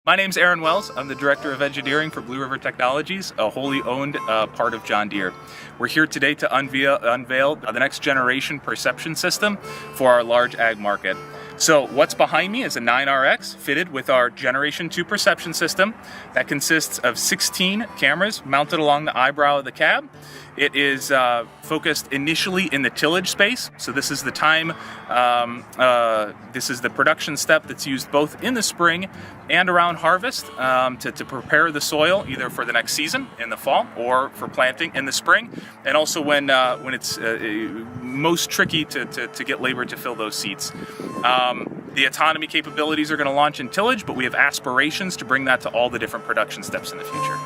My name's Aaron Wells. I'm the Director of Engineering for Blue River Technologies, a wholly owned part of John Deere. We're here today to unveil the next generation perception system for our large ag market. So what's behind me is a 9RX fitted with our Generation 2 perception system that consists of 16 cameras mounted along the eyebrow of the cab. It is focused initially in the tillage space, so this is the time, this is the production step that's used both in the spring and around harvest to prepare the soil either for the next season in the fall or for planting in the spring, and also when it's most tricky to get labor to fill those seats. The autonomy capabilities are going to launch in tillage, but we have aspirations to bring that to all the different production steps in the future.